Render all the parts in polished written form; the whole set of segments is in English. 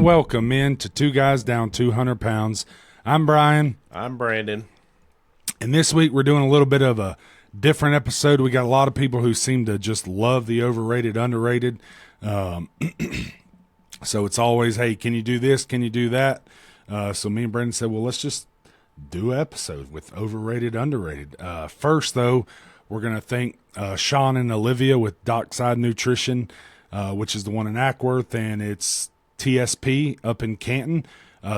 and welcome in to Two Guys Down 200 Pounds. I'm Brian. I'm Brandon. And this week we're doing a little bit of a different episode. We got a lot of people who seem to just love the overrated, underrated. So it's always, hey, can you do this? Can you do that? So me and Brandon said, well, let's just do an episode with overrated, underrated. First, though, we're going to thank Sean and Olivia with Dockside Nutrition, which is the one in Ackworth, and it's TSP up in Canton.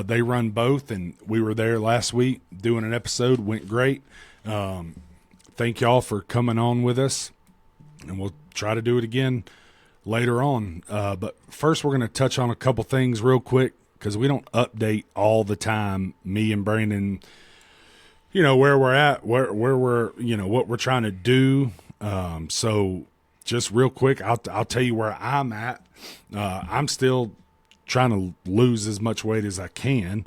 They run both, and we were there last week doing an episode. Went great. Thank y'all for coming on with us, and we'll try to do it again later on. But first, we're going to touch on a couple things real quick because we don't update all the time, me and Brandon, you know, where we're at, where we're, you know, what we're trying to do. So just real quick, I'll tell you where I'm at. I'm still trying to lose as much weight as I can.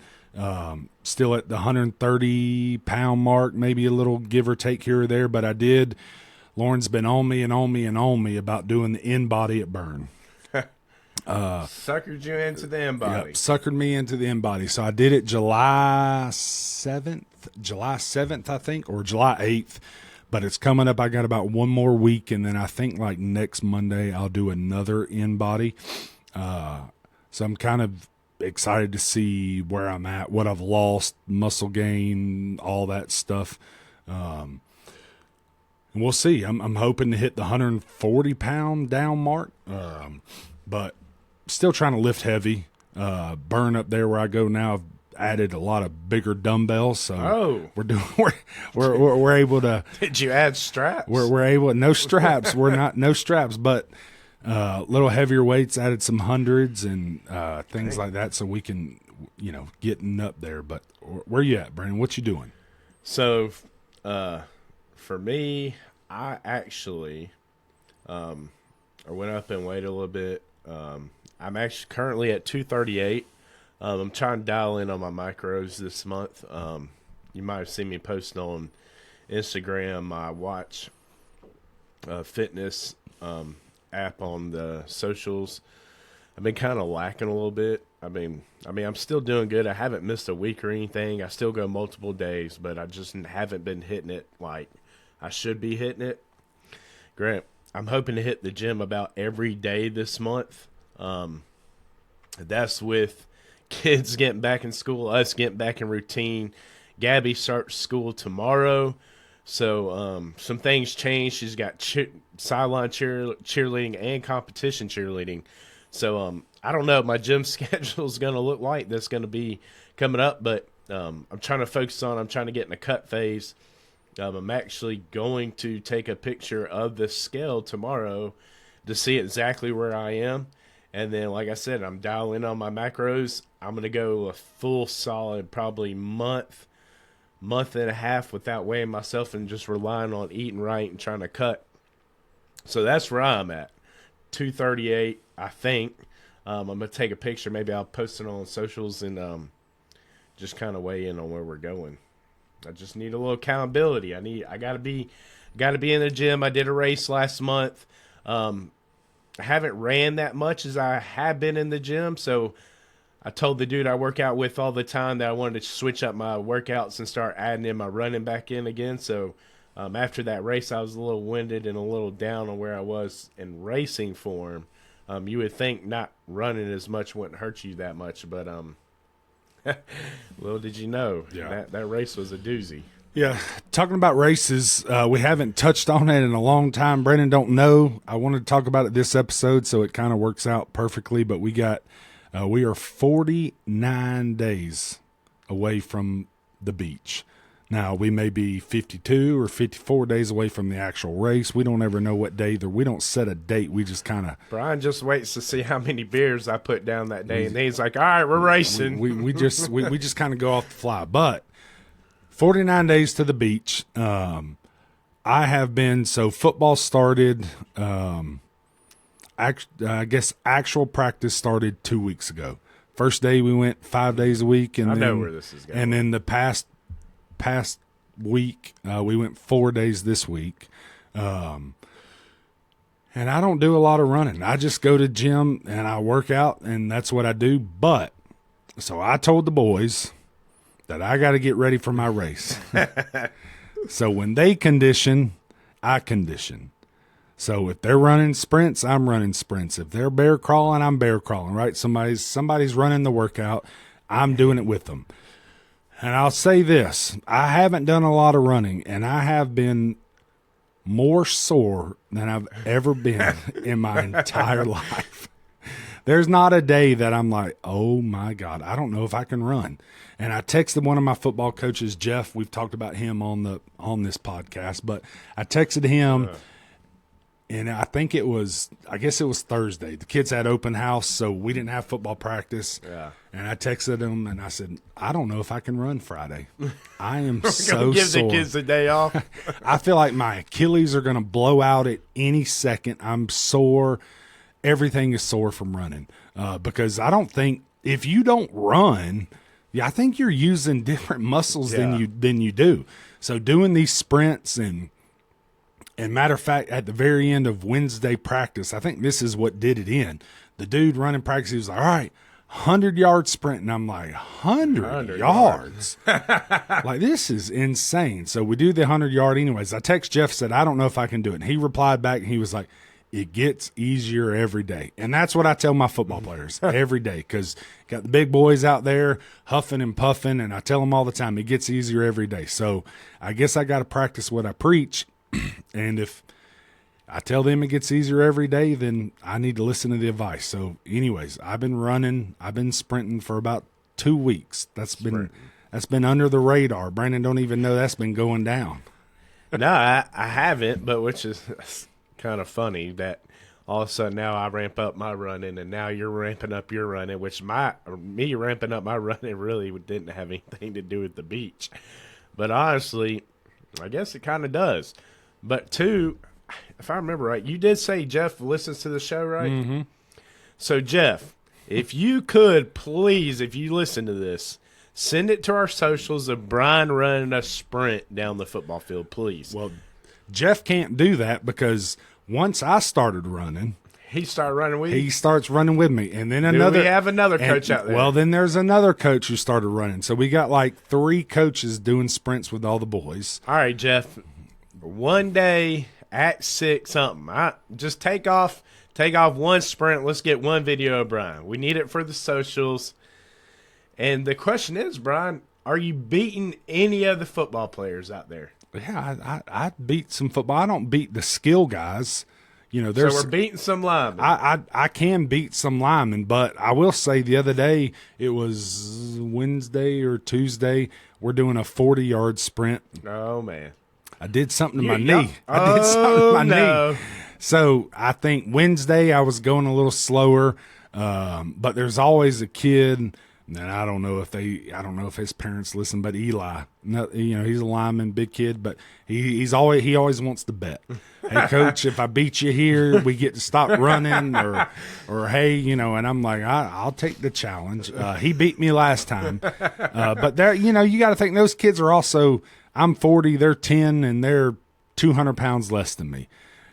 Still at the 130-pound mark, maybe a little give or take here or there. But I did. Lauren's been on me about doing the in-body at Burn. Suckered you into the in-body. Yep, suckered me into the in-body. So I did it July 7th, I think, or July 8th. But it's coming up. I got about one more week, and then I think like next Monday I'll do another in-body. So I'm kind of excited to see where I'm at, what I've lost, muscle gain, all that stuff. And we'll see. I'm hoping to hit the 140-pound down mark, but still trying to lift heavy. Burn up there where I go now, I've added a lot of bigger dumbbells, so we're able to. Did you add straps? We're able, no straps. No straps, but little heavier weights. Added some hundreds and things like that, so we can, you know, getting up there. But where you at, Brandon? What you doing? So, for me, I actually, I went up and weighed a little bit. I'm actually currently at 238. I'm trying to dial in on my macros this month. You might have seen me posting on Instagram my watch fitness app on the socials. I've been kind of lacking a little bit. I mean, I'm still doing good. I haven't missed a week or anything. I still go multiple days, but I just haven't been hitting it like I should be hitting it. Grant, I'm hoping to hit the gym about every day this month. That's with kids getting back in school, us getting back in routine. Gabby starts school tomorrow, so some things changed. She's got sideline cheerleading and competition cheerleading. So I don't know what my gym schedule is going to look like that's going to be coming up, but I'm trying to focus on, I'm trying to get in a cut phase. I'm actually going to take a picture of the scale tomorrow to see exactly where I am. And then, like I said, I'm dialing on my macros. I'm going to go a full solid probably month and a half without weighing myself and just relying on eating right and trying to cut. So that's where I'm at, 238, I think. I'm going to take a picture. Maybe I'll post it on socials and just kind of weigh in on where we're going. I just need a little accountability. I got to be in the gym. I did a race last month. I haven't ran that much as I have been in the gym, so I told the dude I work out with all the time that I wanted to switch up my workouts and start adding in my running back in again. So after that race, I was a little winded and a little down on where I was in racing form. You would think not running as much wouldn't hurt you that much, but little did you know, that race was a doozy. Yeah, talking about races, we haven't touched on it in a long time. Brandon don't know. I wanted to talk about it this episode, so it kind of works out perfectly. But we are 49 days away from the beach. Now, we may be 52 or 54 days away from the actual race. We don't ever know what day. We don't set a date. We just kind of. Brian just waits to see how many beers I put down that day, and then he's like, "All right, we're racing." We just kind of go off the fly, but. 49 days to the beach. I have been, so football started, I guess actual practice started 2 weeks ago. First day we went 5 days a week. And I know where this is going. And then the past week, we went 4 days this week. And And I don't do a lot of running. I just go to gym and I work out, and that's what I do. But so I told the boys that I got to get ready for my race. So when they condition, I condition. So if they're running sprints, I'm running sprints. If they're bear crawling, I'm bear crawling, right? Somebody's running the workout. I'm doing it with them. And I'll say this, I haven't done a lot of running, and I have been more sore than I've ever been in my entire life. There's not a day that I'm like, oh my God, I don't know if I can run. And I texted one of my football coaches, Jeff. We've talked about him on this podcast, but I texted him, and I guess it was Thursday. The kids had open house, so we didn't have football practice. Yeah. And I texted him, and I said, I don't know if I can run Friday. I am so give sore. The kids a day off. I feel like my Achilles are going to blow out at any second. I'm sore. Everything is sore from running because I don't think if you don't run, I think you're using different muscles than you do. So doing these sprints and matter of fact, at the very end of Wednesday practice, I think this is what did it in. The dude running practice, he was like, all right, 100-yard sprint. And I'm like, 100 yards? Like, this is insane. So we do the 100-yard anyways. I text Jeff, said, I don't know if I can do it. And he replied back, and he was like, it gets easier every day. And that's what I tell my football players every day, because got the big boys out there huffing and puffing, and I tell them all the time, it gets easier every day. So I guess I got to practice what I preach. And if I tell them it gets easier every day, then I need to listen to the advice. So anyways, I've been running. I've been sprinting for about 2 weeks. That's been under the radar. Brandon don't even know that's been going down. No, I haven't, but which is kind of funny that all of a sudden now I ramp up my running and now you're ramping up your running, which me ramping up my running really didn't have anything to do with the beach. But honestly, I guess it kind of does. But two, if I remember right, you did say Jeff listens to the show, right? Mm-hmm. So Jeff, if you could please, if you listen to this, send it to our socials of Brian running a sprint down the football field, please. Well, Jeff can't do that because once I started running, he started running with you? He starts running with me. And then we have another coach out there? Well, then there's another coach who started running. So we got like 3 coaches doing sprints with all the boys. All right, Jeff. One day at 6 something. Just take off one sprint. Let's get one video of Brian. We need it for the socials. And the question is, Brian, are you beating any of the football players out there? Yeah, I beat some football. I don't beat the skill guys. You know, so we're beating some linemen. I can beat some linemen, but I will say the other day, it was Wednesday or Tuesday, we're doing a 40-yard sprint. Oh, man. I did something to my knee. I did something to my knee. So I think Wednesday I was going a little slower, but there's always a kid. And I don't know if his parents listen, but Eli, he's a lineman, big kid, but he always wants to bet. Hey, coach, if I beat you here, we get to stop running, or hey, and I'm like, I'll take the challenge. He beat me last time, but there, you got to think those kids are also. I'm 40, they're 10, and they're 200 pounds less than me.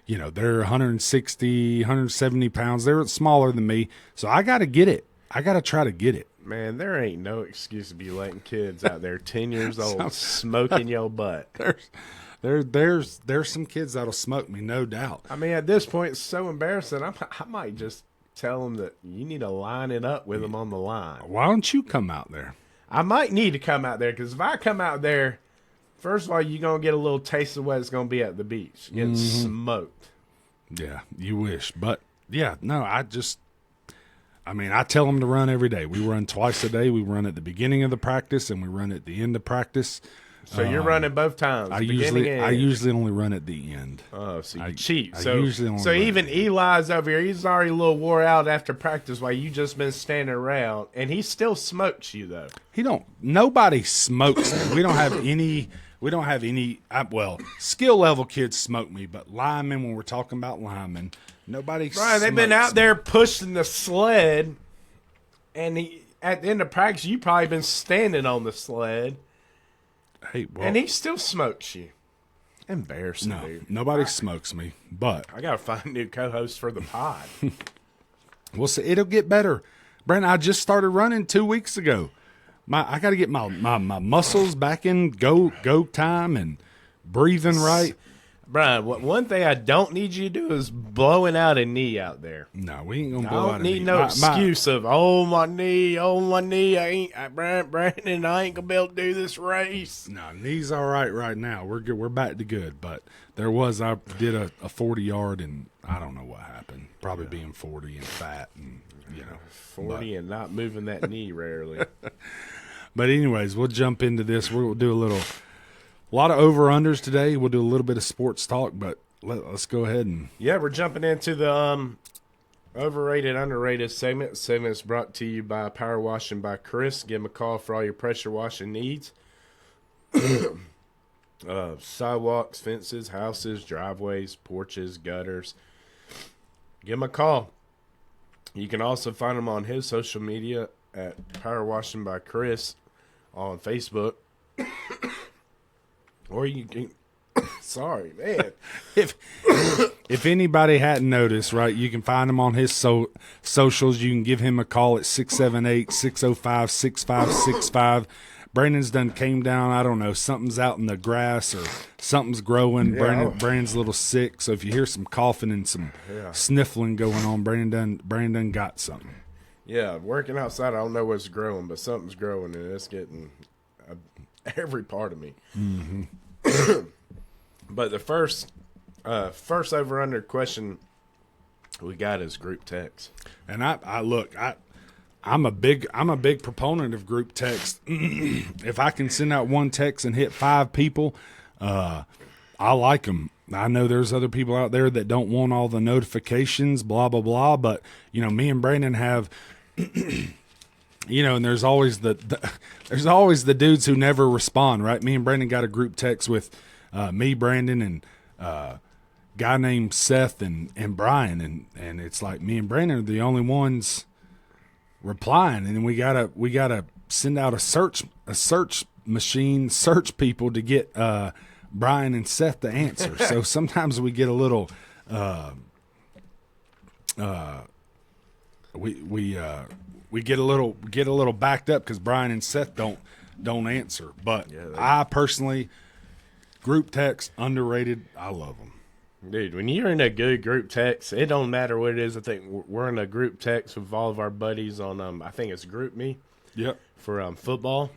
They're 160, 170 pounds. They're smaller than me, so I got to get it. I got to try to get it. Man, there ain't no excuse to be letting kids out there 10 years old smoking your butt. There's some kids that'll smoke me, no doubt. I mean, at this point, it's so embarrassing. I might just tell them that you need to line it up with them on the line. Why don't you come out there? I might need to come out there because if I come out there, first of all, you're going to get a little taste of what it's going to be at the beach. Getting smoked. Yeah, you wish. But, yeah, no, I tell them to run every day. We run twice a day. We run at the beginning of the practice, and we run at the end of practice. So you're running both times. I usually only run at the end. Oh, so you cheat. So even Eli's over here. He's already a little wore out after practice while you just been standing around, and he still smokes you though. Nobody smokes me. We don't have any. Well, skill level kids smoke me, but linemen, when we're talking about linemen, nobody. Right, they've been out there pushing the sled, and at the end of practice, you probably been standing on the sled. Hey, well, and he still smokes you. Embarrassing, No, dude. nobody smokes me, but I gotta find a new co-host for the pod. we'll see. It'll get better. Brandon, I just started running 2 weeks ago. I got to get my muscles back in go time and breathing right. Brian, one thing I don't need you to do is blowing out a knee out there. No, we ain't gonna I blow out don't a need knee. no excuse of my knee. Brandon, I ain't gonna be able to do this race. No, knees all right now. We're good. We're back to good. But I did a 40-yard and I don't know what happened. Probably being 40 and fat and 40 and not moving that knee rarely. But anyways, we'll jump into this. We'll do a lot of over-unders today. We'll do a little bit of sports talk, but let's go ahead and... Yeah, we're jumping into the overrated, underrated segment. Segment is brought to you by Power Washing by Chris. Give him a call for all your pressure washing needs. Sidewalks, fences, houses, driveways, porches, gutters. Give him a call. You can also find him on his social media at Power Washing by Chris on Facebook. Or you can, sorry, man. If anybody hadn't noticed, right, you can find him on his socials. You can give him a call at 678-605-6565. Brandon's done came down. I don't know, something's out in the grass or something's growing. Yeah. Brandon's a little sick, so if you hear some coughing and some sniffling going on, Brandon done got something. Yeah, working outside, I don't know what's growing, but something's growing, and it's getting every part of me. Mm-hmm. But the first over-under question we got is group text. And I'm a big proponent of group text. If I can send out one text and hit 5 people, I like them. I know there's other people out there that don't want all the notifications, blah, blah, blah. But, me and Brandon have, and there's always there's always the dudes who never respond, right? Me and Brandon got a group text with me, Brandon, and guy named Seth and Brian. And it's like me and Brandon are the only ones replying. And then we gotta send out a search machine, search people to get Brian and Seth to answer. So sometimes we get a little we get a little backed up because Brian and Seth don't answer. But I personally, group text underrated. I love them. Dude, when you're in a good group text, it don't matter what it is. I think we're in a group text with all of our buddies on I think it's GroupMe. Yep. For football.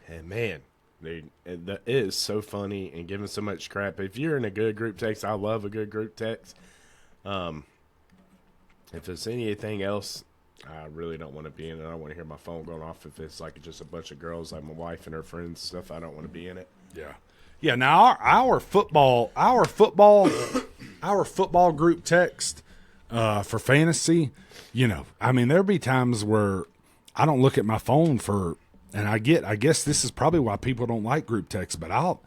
And man, dude, it is so funny and giving so much crap. If you're in a good group text, I love a good group text. If it's anything else, I really don't want to be in it. I don't want to hear my phone going off if it's like just a bunch of girls, like my wife and her friends stuff. I don't want to be in it. Yeah. Yeah. Now our football group text for fantasy, there'll be times where I don't look at my phone and I guess this is probably why people don't like group text, but I'll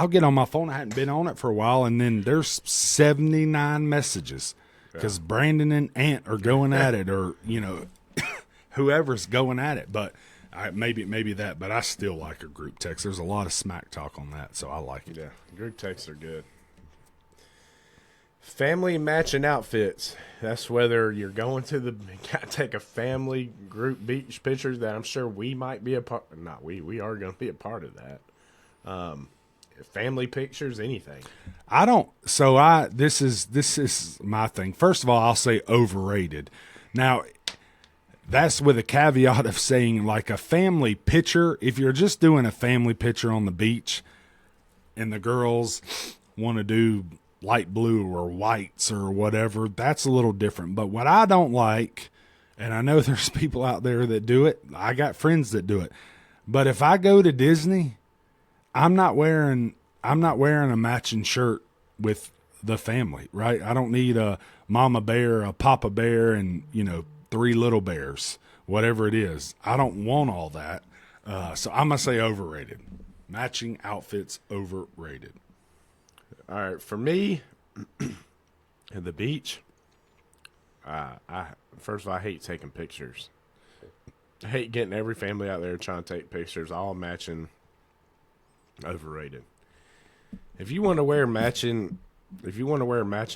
get on my phone. I hadn't been on it for a while, and then there's 79 messages because Brandon and Ant are going at it, or whoever's going at it. But maybe that. But I still like a group text. There's a lot of smack talk on that, so I like it. Yeah, group texts are good. Family matching outfits. That's whether you're going to take a family group beach picture that I'm sure we might be a part. Not we are going to be a part of that. Family pictures, anything. I don't. So this is my thing. First of all, I'll say overrated. Now, that's with a caveat of saying like a family picture. If you're just doing a family picture on the beach, and the girls want to do light blue or whites or whatever, that's a little different. But what I don't like, and I know there's people out there that do it, I got friends that do it, but if I go to Disney, I'm not wearing a matching shirt with the family, right? I don't need a mama bear, a papa bear, and 3 little bears, whatever it is. I don't want all that. So I'm gonna say overrated. Matching outfits, overrated. All right, for me, at the beach, first of all, I hate taking pictures. I hate getting every family out there trying to take pictures, all matching. Overrated. If you want to wear matching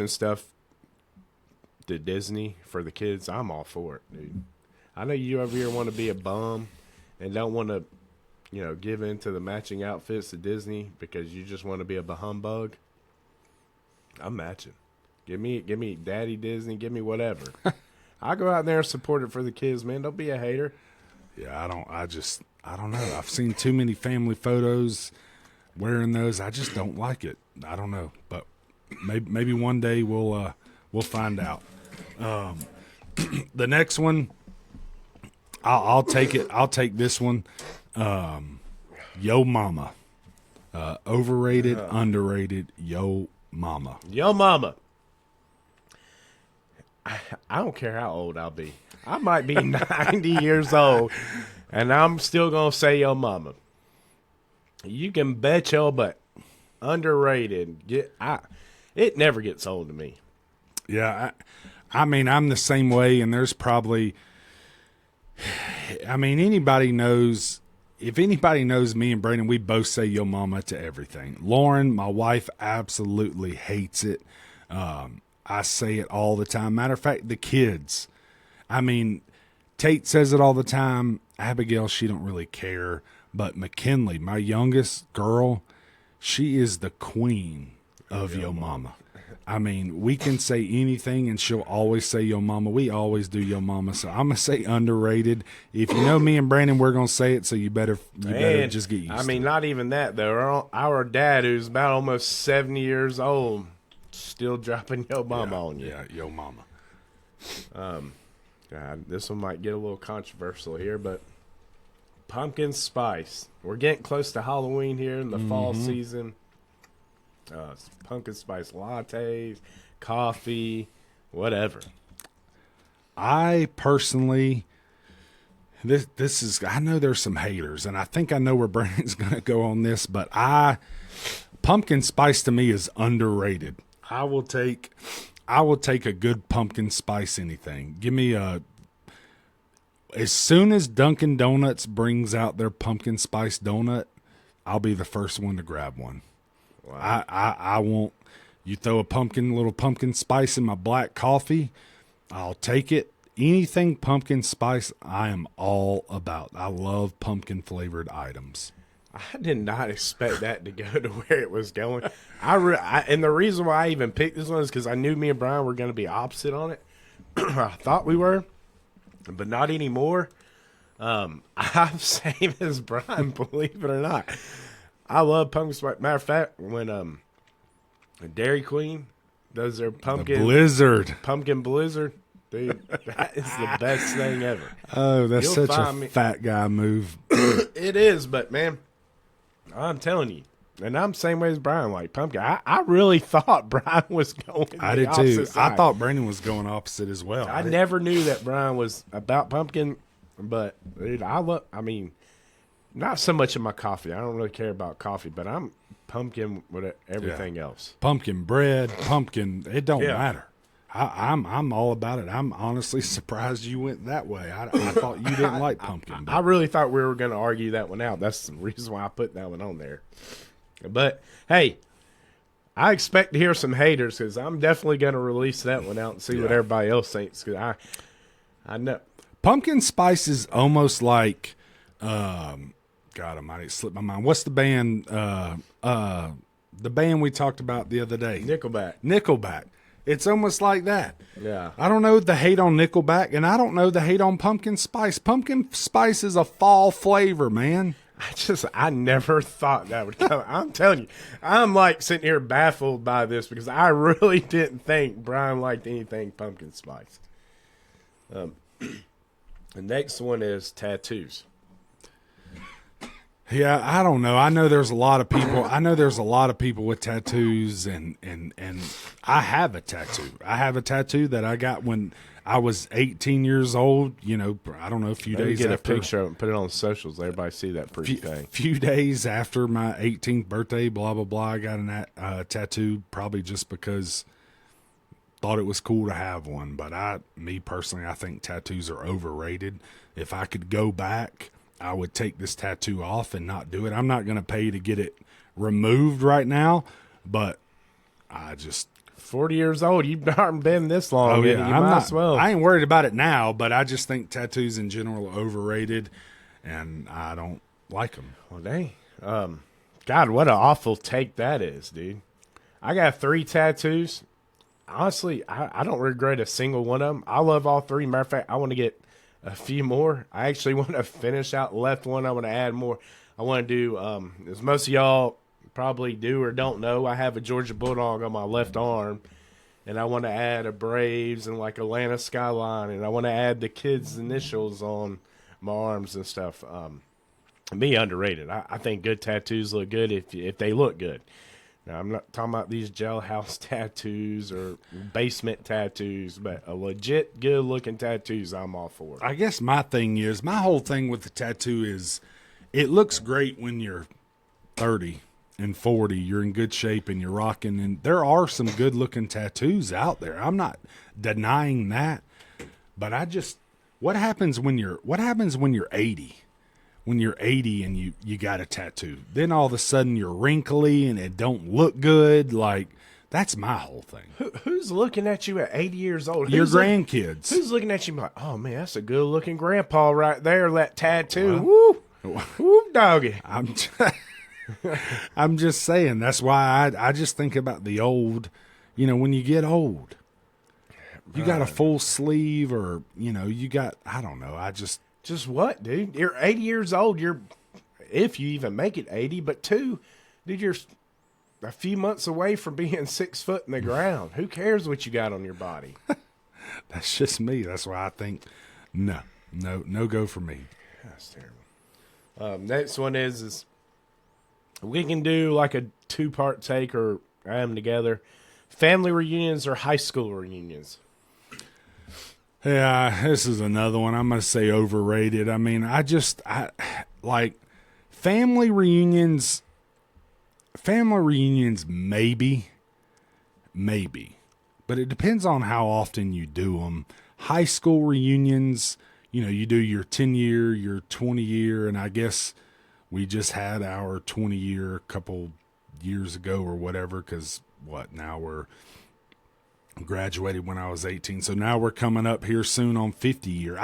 stuff to Disney for the kids, I'm all for it, dude. I know you over here want to be a bum and don't want to, give into the matching outfits to Disney because you just want to be a humbug. I'm matching. Give me Daddy Disney. Give me whatever. I'll go out there and support it for the kids, man. Don't be a hater. Yeah, I don't know. I've seen too many family photos wearing those. I just don't like it. I don't know, but maybe one day we'll find out. The next one, I'll take it. I'll take this one. Yo Mama, overrated, underrated. Yo Mama. Yo Mama. I don't care how old I'll be. I might be 90 years old, and I'm still going to say Yo Mama. You can bet your butt. Underrated. It never gets old to me. Yeah, I mean, I'm the same way, and there's probably, anybody knows, if anybody knows me and Brandon, we both say Yo Mama to everything. Lauren, my wife, absolutely hates it. I say it all the time. Matter of fact, the kids. Tate says it all the time. Abigail, she don't really care. But McKinley, my youngest girl, she is the queen of Yo Mama. We can say anything, and she'll always say Yo Mama. We always do Yo Mama. So I'm going to say underrated. If you know me and Brandon, we're going to say it, so you better just get used to it. Not even that, though. Our dad, who's about almost 70 years old, still dropping Yo Mama on you. Yeah, Yo Mama. God, this one might get a little controversial here, but pumpkin spice. We're getting close to Halloween here in the fall season. Pumpkin spice lattes, coffee, whatever. I personally, this is, I know there's some haters, and I think I know where Brandon's going to go on this, but pumpkin spice to me is underrated. I will take a good pumpkin spice anything. Give me as soon as Dunkin' Donuts brings out their pumpkin spice donut, I'll be the first one to grab one. Wow. I won't. You throw a little pumpkin spice in my black coffee, I'll take it. Anything pumpkin spice, I am all about. I love pumpkin flavored items. I did not expect that to go to where it was going. And the reason why I even picked this one is because I knew me and Brian were going to be opposite on it. I thought we were, but not anymore. I'm same as Brian, believe it or not. I love pumpkin spice. Matter of fact, when Dairy Queen does their pumpkin blizzard, dude, that is the best thing ever. Oh, that's such a fat guy move. It is, but man, I'm telling you, and I'm the same way as Brian, like pumpkin. I really thought Brian was going I did too. Side. I thought Brandon was going opposite as well. I never knew that Brian was about pumpkin, but dude, not so much in my coffee. I don't really care about coffee, but I'm pumpkin with everything else. Pumpkin bread, pumpkin, it don't matter. I'm all about it. I'm honestly surprised you went that way. I thought you didn't like pumpkin. I really thought we were going to argue that one out. That's the reason why I put that one on there. But, hey, I expect to hear some haters because I'm definitely going to release that one out and see what everybody else thinks. Because I know. Pumpkin spice is almost like, God almighty, it slipped my mind. What's the band? The band we talked about the other day? Nickelback. It's almost like that. Yeah. I don't know the hate on Nickelback, and I don't know the hate on pumpkin spice. Pumpkin spice is a fall flavor, man. I never thought that would come. I'm telling you, I'm like sitting here baffled by this because I really didn't think Brian liked anything pumpkin spice. The next one is tattoos. Yeah, I don't know. I know there's a lot of people. With tattoos, and I have a tattoo. I have a tattoo that I got when I was 18 years old. I don't know, a few days get after. A picture of it and put it on socials. Everybody see that pretty thing. Few days after my 18th birthday, blah blah blah. I got a tattoo, probably just because thought it was cool to have one. But me personally, I think tattoos are overrated. If I could go back, I would take this tattoo off and not do it. I'm not going to pay to get it removed right now, but I just 40 years old. You've not been this long. You I'm might not. as well. I ain't worried about it now, but I just think tattoos in general are overrated, and I don't like them. Well, dang. God, what an awful take that is, dude. I got 3 tattoos. Honestly, I don't regret a single one of them. I love all 3. Matter of fact, I want to get a few more. I actually want to finish out the left one. I want to add more. I want to do, as most of y'all probably do or don't know, I have a Georgia Bulldog on my left arm. And I want to add a Braves and like Atlanta skyline. And I want to add the kids' initials on my arms and stuff. Me underrated. I think good tattoos look good if they look good. Now, I'm not talking about these jailhouse tattoos or basement tattoos, but a legit good-looking tattoos I'm all for. I guess my whole thing with the tattoo is it looks great when you're 30 and 40. You're in good shape and you're rocking. And there are some good-looking tattoos out there. I'm not denying that. But what happens when you're 80? When you're 80 and you got a tattoo, then all of a sudden you're wrinkly and it don't look good. Like, that's my whole thing. Who's looking at you at 80 years old? Your grandkids. Who's looking at you like, oh man, that's a good looking grandpa right there. That tattoo, woo, doggy. I'm just saying. That's why I just think about the old. When you get old, you got a full sleeve, or you got. I don't know. Just what, dude? You're 80 years old. If you even make it 80, but 2, dude, you're a few months away from being 6 foot in the ground. Who cares what you got on your body? That's just me. That's why I think no go for me. That's terrible. Next one is we can do like a 2-part take or add them together. Family reunions or high school reunions? Yeah, this is another one. I'm going to say overrated. I mean, I like family reunions. Family reunions, maybe, but it depends on how often you do them. High school reunions, you do your 10-year, your 20-year, and I guess we just had our 20-year a couple years ago or whatever, because now we're graduated when I was 18. So now we're coming up here soon on 50-year.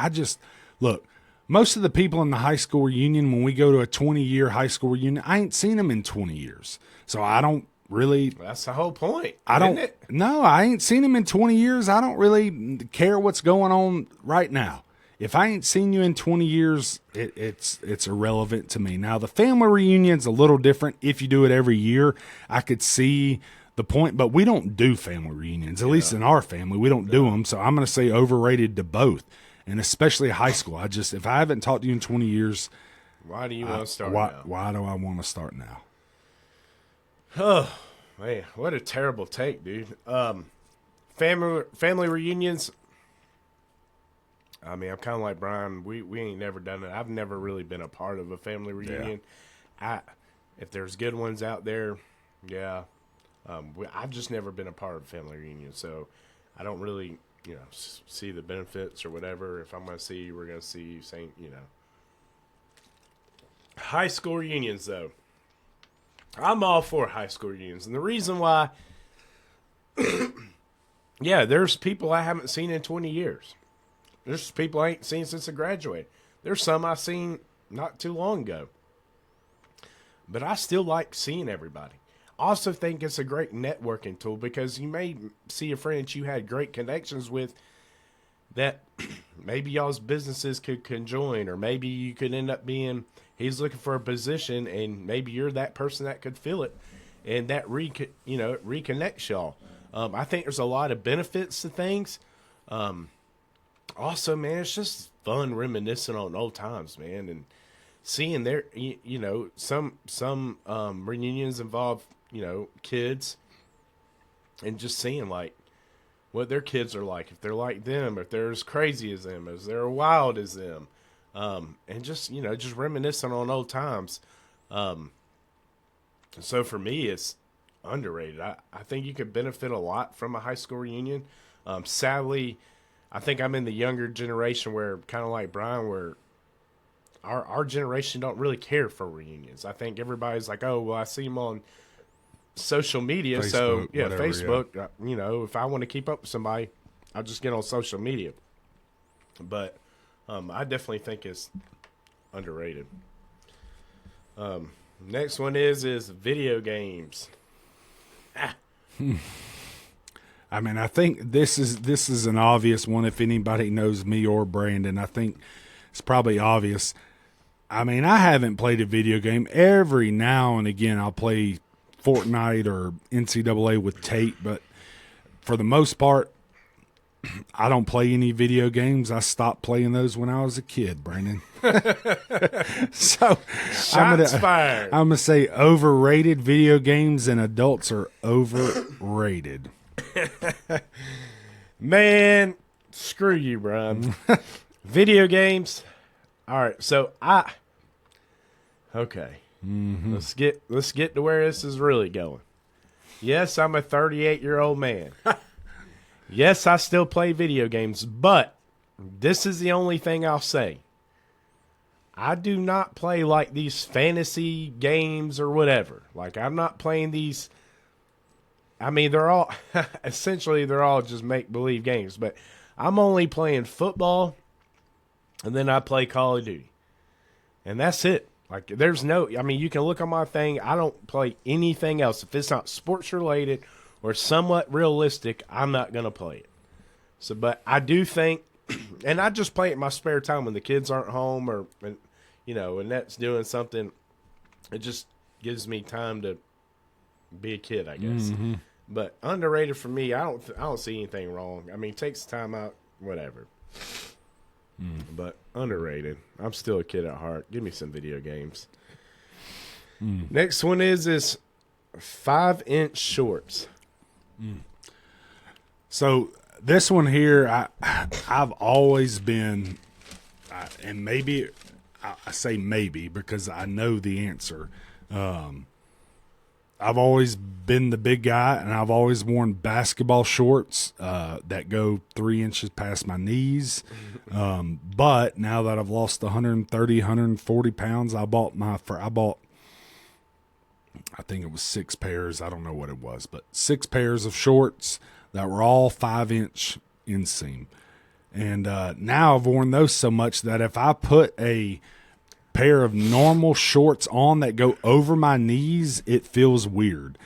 Look, most of the people in the high school reunion, when we go to a 20-year high school reunion, I ain't seen them in 20 years. So I don't really. That's the whole point. No, I ain't seen them in 20 years. I don't really care what's going on right now. If I ain't seen you in 20 years, it's irrelevant to me. Now, the family reunion's a little different. If you do it every year, I could see the point, but we don't do family reunions, at least in our family. We don't do them, so I'm going to say overrated to both, and especially high school. If I haven't talked to you in 20 years, why do you want to start now? Why do I want to start now? Oh, man, what a terrible take, dude. Family reunions, I mean, I'm kind of like Brian. We ain't never done it. I've never really been a part of a family reunion. Yeah. If there's good ones out there, yeah. I've just never been a part of a family reunion, so I don't really, see the benefits or whatever. If I'm going to see you, we're going to see you saying, High school reunions, though. I'm all for high school reunions. And the reason why, there's people I haven't seen in 20 years. There's people I ain't seen since I graduated. There's some I seen not too long ago. But I still like seeing everybody. Also think it's a great networking tool because you may see a friend that you had great connections with that maybe y'all's businesses could conjoin, or maybe you could end up being, he's looking for a position and maybe you're that person that could fill it, and that reconnects y'all. I think there's a lot of benefits to things. Also, man, it's just fun reminiscing on old times, man, and seeing their, some reunions involve, kids, and just seeing like what their kids are like, if they're like them, if they're as crazy as them, if they're wild as them, and just just reminiscing on old times. So for me, it's underrated. I think you could benefit a lot from a high school reunion. Sadly, I think I'm in the younger generation where, kind of like Brian, where our generation don't really care for reunions. I think everybody's like, oh, well, I see them on social media, so Facebook, whatever, Facebook. You know, if I want to keep up with somebody, I'll just get on social media. But I definitely think it's underrated. Next one is video games. I mean, I think this is an obvious one. If anybody knows me or Brandon, I think it's probably obvious. I mean, I haven't played a video game. Every now and again, I'll play Fortnite or NCAA with Tate, but for the most part, I don't play any video games. I stopped playing those when I was a kid, Brandon. So Shots fired. I'm gonna say overrated. Video games and adults are overrated. Man, screw you, Brian. Video games. All right, so okay. Mm-hmm. Let's get to where this is really going. Yes, I'm a 38-year-old man. Yes, I still play video games, but this is the only thing I'll say. I do not play like these fantasy games or whatever. Like, I'm not playing these. I mean, they're all essentially they're all just make-believe games, but I'm only playing football, and then I play Call of Duty, and that's it. Like, there's no. I mean, you can look on my thing. I don't play anything else if it's not sports related or somewhat realistic. I'm not gonna play it. So, but I do think, and I just play it in my spare time when the kids aren't home, or when that's doing something. It just gives me time to be a kid, I guess. Mm-hmm. But underrated for me, I don't see anything wrong. I mean, it takes time out, whatever. But underrated. I'm still a kid at heart. Give me some video games. Next one is 5-inch shorts. So this one here, I've always been, and maybe I say maybe because I know the answer. I've always been the big guy, and I've always worn basketball shorts that go 3 inches past my knees. But now that I've lost 130, 140 pounds, I bought I think it was 6 pairs. I don't know what it was, but 6 pairs of shorts that were all 5-inch inseam. And now I've worn those so much that if I put a pair of normal shorts on that go over my knees, it feels weird.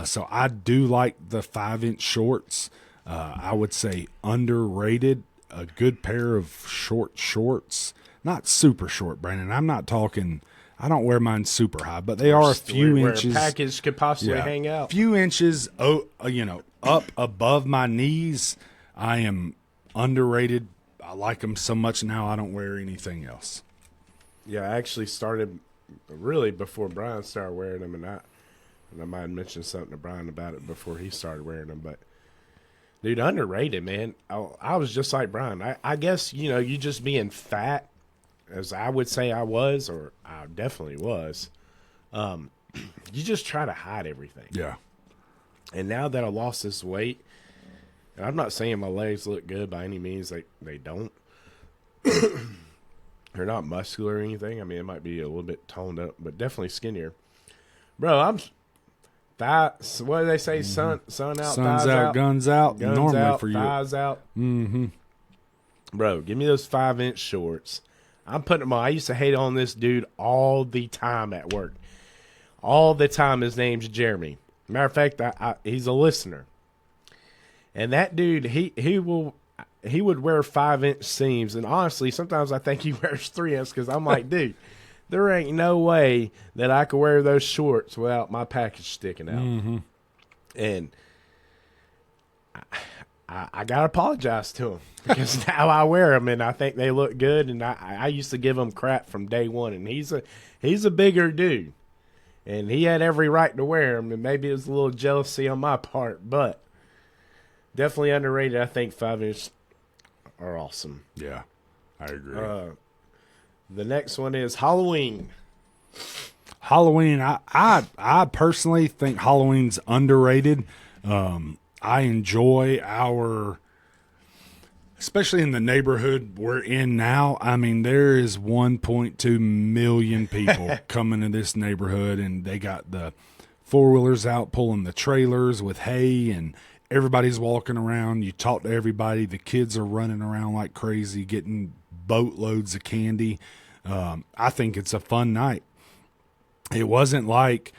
So I do like the 5-inch shorts. I would say underrated. A good pair of shorts, not super short, Brandon. I'm not talking. I don't wear mine super high, but they are a few inches. Where a package could possibly hang out. Few inches, up above my knees. I am underrated. I like them so much now. I don't wear anything else. Yeah, I actually started really before Brian started wearing them, and I might have mentioned something to Brian about it before he started wearing them. But, dude, underrated, man. I was just like Brian. I guess, you just being fat, as I would say I was, or I definitely was, you just try to hide everything. Yeah. And now that I lost this weight, and I'm not saying my legs look good by any means. They don't. They're not muscular or anything. I mean, it might be a little bit toned up, but definitely skinnier. Bro, I'm fat. What do they say? Sun out, Sun's thighs out, guns out. guns normally out, for you. thighs out. Mm-hmm. Bro, give me those 5-inch shorts. I'm putting them on. I used to hate on this dude all the time at work. All the time. His name's Jeremy. Matter of fact, he's a listener. And that dude, he would wear 5-inch seams, and honestly, sometimes I think he wears 3-inch because I'm like, dude, there ain't no way that I could wear those shorts without my package sticking out. Mm-hmm. And I gotta apologize to him because now I wear them and I think they look good. And I used to give him crap from day one, and he's a bigger dude, and he had every right to wear them. And maybe it was a little jealousy on my part, but definitely underrated. I think 5-inch are awesome. Yeah, I agree. The next one is Halloween. Halloween, I personally think Halloween's underrated. I enjoy our especially in the neighborhood we're in now. I mean, there is 1.2 million people coming to this neighborhood, and they got the four-wheelers out pulling the trailers with hay, and everybody's walking around. You talk to everybody. The kids are running around like crazy, getting boatloads of candy. I think it's a fun night. It wasn't like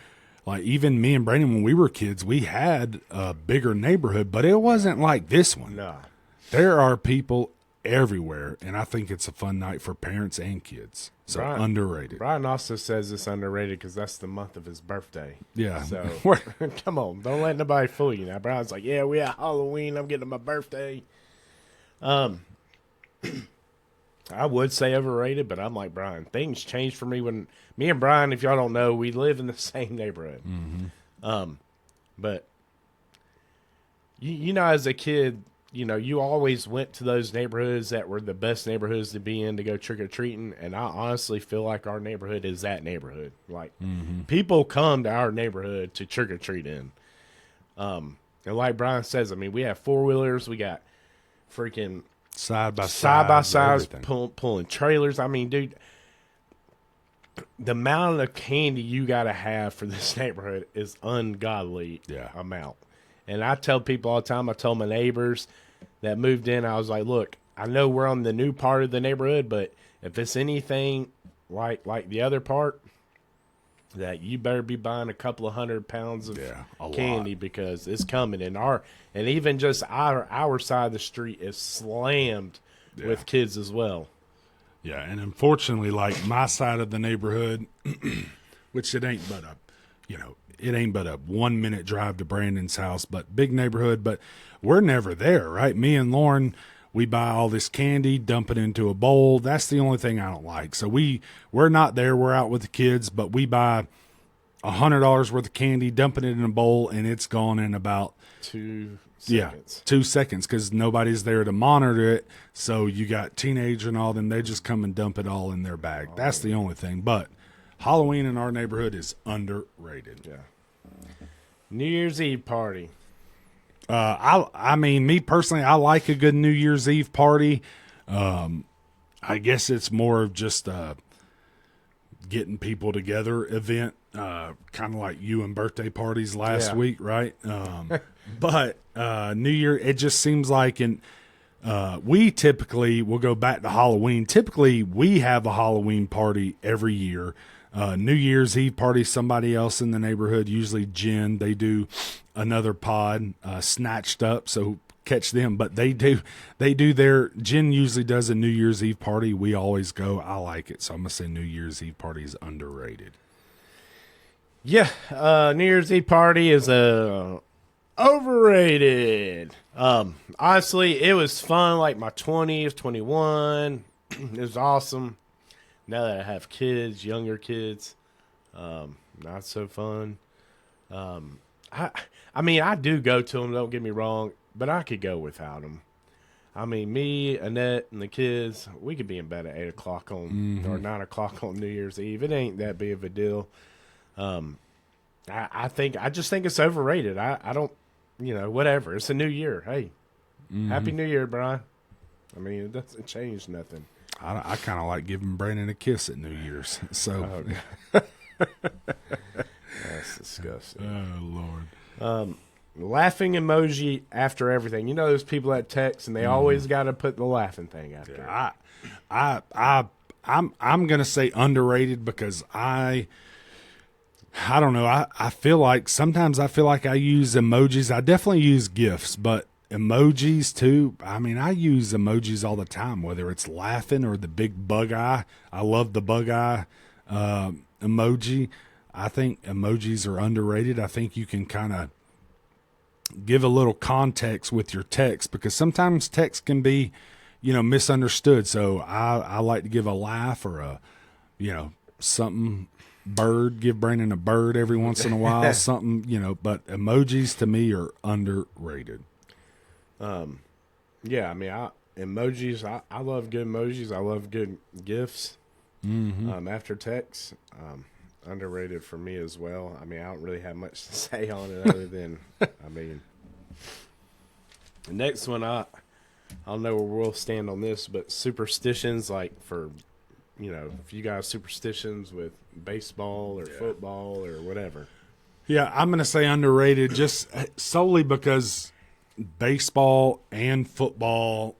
even me and Brandon, when we were kids, we had a bigger neighborhood, but it wasn't like this one. Nah. There are people everywhere, and I think it's a fun night for parents and kids. So underrated. Brian also says it's underrated because that's the month of his birthday. Yeah. So come on, don't let nobody fool you. Now Brian's like, yeah, we at Halloween. I'm getting my birthday. I would say overrated, but I'm like Brian. Things changed for me when me and Brian, if y'all don't know, we live in the same neighborhood. Mm-hmm. But you know, as a kid, you know, you always went to those neighborhoods that were the best neighborhoods to be in to go trick or treating, and I honestly feel like our neighborhood is that neighborhood. Like people come to our neighborhood to trick or treat in. And like Brian says, I mean, we have four-wheelers, we got freaking side by side pulling trailers. I mean, dude, the amount of candy you got to have for this neighborhood is ungodly amount. And I tell people all the time, I tell my neighbors that moved in, I was like, look, I know we're on the new part of the neighborhood, but if it's anything like the other part, that you better be buying a couple of 100 pounds of candy because it's coming. And even just our side of the street is slammed with kids as well. Yeah, and unfortunately, like my side of the neighborhood, which it ain't but a 1 minute drive to Brandon's house, but big neighborhood, but we're never there, right? Me and Lauren, we buy all this candy, dump it into a bowl. That's the only thing I don't like. So we're not there. We're out with the kids, but we buy $100 worth of candy, dumping it in a bowl, and it's gone in about 2 seconds. 2 seconds, because nobody's there to monitor it. So you got teenager and all them, they just come and dump it all in their bag. That's the only thing. But Halloween in our neighborhood is underrated. Yeah. New Year's Eve party. I mean, me personally, I like a good New Year's Eve party. I guess it's more of just getting people together event, kind of like you and birthday parties last week, right? But New Year, it just seems like we typically will go back to Halloween. Typically, we have a Halloween party every year. New Year's Eve party, somebody else in the neighborhood, usually Jen, they do another pod, Snatched Up, so catch them. But they do Jen usually does a New Year's Eve party. We always go. I like it, so I'm going to say New Year's Eve party is underrated. Yeah, New Year's Eve party is overrated. Honestly, it was fun, like my 20s, 21. It was awesome. Now that I have kids, younger kids, not so fun. I mean, I do go to them, don't get me wrong, but I could go without them. I mean, me, Annette, and the kids, we could be in bed at 8 o'clock or 9 o'clock on New Year's Eve. It ain't that big of a deal. I just think it's overrated. I don't, whatever. It's a new year. Hey, Happy New Year, Brian. I mean, it doesn't change nothing. I kind of like giving Brandon a kiss at New Year's. So that's disgusting. Oh Lord. Laughing emoji after everything. You know those people that text and they always got to put the laughing thing after. Yeah, I'm gonna say underrated because I don't know. I feel like sometimes I use emojis. I definitely use GIFs, but emojis too. I mean, I use emojis all the time, whether it's laughing or the big bug eye. I love the bug eye emoji. I think emojis are underrated. I think you can kind of give a little context with your text because sometimes text can be, misunderstood. So I like to give a laugh or a, something bird, give Brandon a bird every once in a while, something, but emojis to me are underrated. Yeah, I mean, emojis, I love good emojis. I love good GIFs. After text, underrated for me as well. I mean, I don't really have much to say on it other than, I mean, the next one, I don't know where we'll stand on this, but superstitions, like for, if you guys superstitions with baseball or football or whatever. Yeah, I'm going to say underrated just solely because baseball and football,